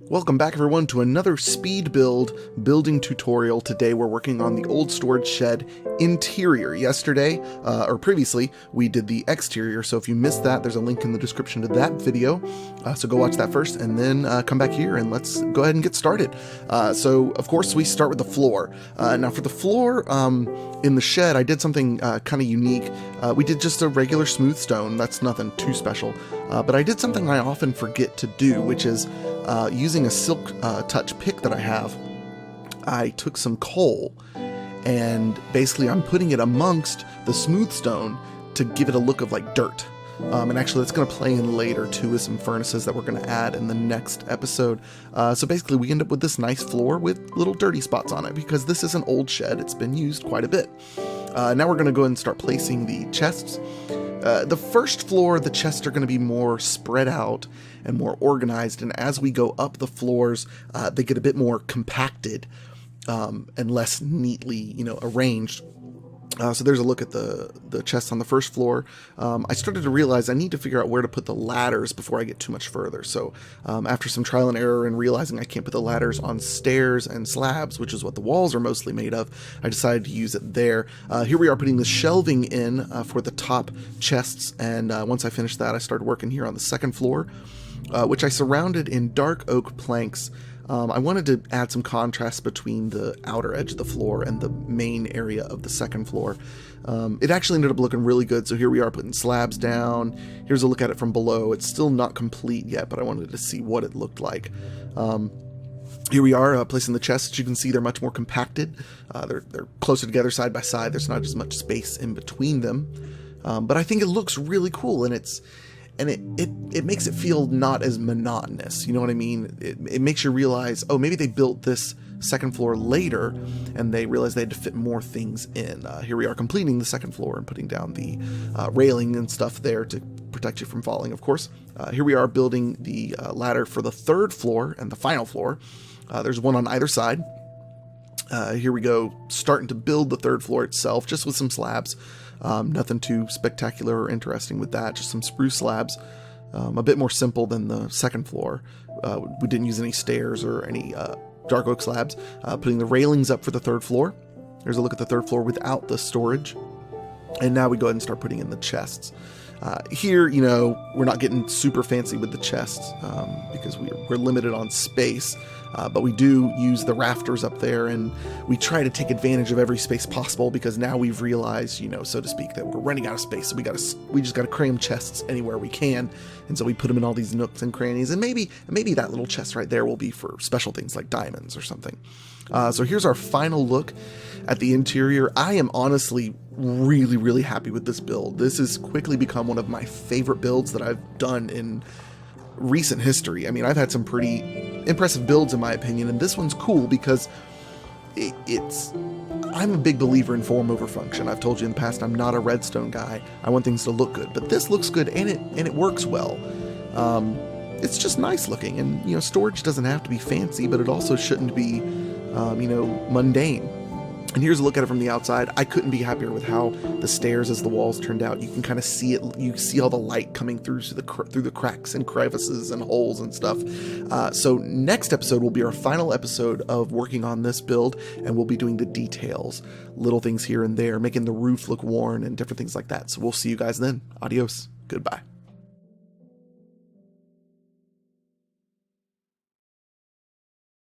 Welcome back everyone to another speed build building tutorial. Today we're working on the old storage shed interior. Yesterday, or previously, we did the exterior, so if you missed that, there's a link in the description to that video, so go watch that first and then come back here and let's go ahead and get started. So of course we start with the floor. Now for the floor in the shed, I did something kind of unique. We did just a regular smooth stone, that's nothing too special, but I did something I often forget to do, which is using a silk touch pick that I have. I took some coal and basically I'm putting it amongst the smooth stone to give it a look of like dirt. And actually that's going to play in later too with some furnaces that we're going to add in the next episode. So basically we end up with this nice floor with little dirty spots on it because this is an old shed. It's been used quite a bit. Now we're going to go ahead and start placing the chests. The first floor, the chests are going to be more spread out and more organized, and as we go up the floors, they get a bit more compacted and less neatly, arranged. So there's a look at the chests on the first floor. I started to realize I need to figure out where to put the ladders before I get too much further. So after some trial and error and realizing I can't put the ladders on stairs and slabs, which is what the walls are mostly made of, I decided to use it there. Here we are putting the shelving in for the top chests, and once I finished that, I started working here on the second floor, which I surrounded in dark oak planks. I wanted to add some contrast between the outer edge of the floor and the main area of the second floor. It actually ended up looking really good, so here we are putting slabs down. Here's a look at it from below. It's still not complete yet, but I wanted to see what it looked like. Here we are placing the chests. As you can see, they're much more compacted. They're closer together side by side. There's not as much space in between them. But I think it looks really cool, and it makes it feel not as monotonous, you know what I mean? It makes you realize, oh, maybe they built this second floor later and they realized they had to fit more things in. Here we are completing the second floor and putting down the railing and stuff there to protect you from falling, of course. Here we are building the ladder for the third floor and the final floor. There's one on either side. Here we go, starting to build the third floor itself, just with some slabs. Nothing too spectacular or interesting with that, just some spruce slabs. A bit more simple than the second floor. We didn't use any stairs or any dark oak slabs. Putting the railings up for the third floor. There's a look at the third floor without the storage. And now we go ahead and start putting in the chests. Here, we're not getting super fancy with the chests because we're limited on space. But we do use the rafters up there, and we try to take advantage of every space possible because now we've realized, so to speak, that we're running out of space. So we just got to cram chests anywhere we can, and so we put them in all these nooks and crannies. And maybe that little chest right there will be for special things like diamonds or something. So here's our final look at the interior. I am honestly really, really happy with this build. This has quickly become one of my favorite builds that I've done in recent history. I mean, I've had some pretty impressive builds in my opinion, and this one's cool because I'm a big believer in form over function. I've told you in the past I'm not a redstone guy. I want things to look good, but this looks good and it works well. It's just nice looking, and storage doesn't have to be fancy, but it also shouldn't be mundane. And here's a look at it from the outside. I couldn't be happier with how the stairs as the walls turned out. You can kind of see it. You see all the light coming through the cracks and crevices and holes and stuff. So next episode will be our final episode of working on this build, and we'll be doing the details, little things here and there, making the roof look worn and different things like that. So we'll see you guys then. Adios. Goodbye.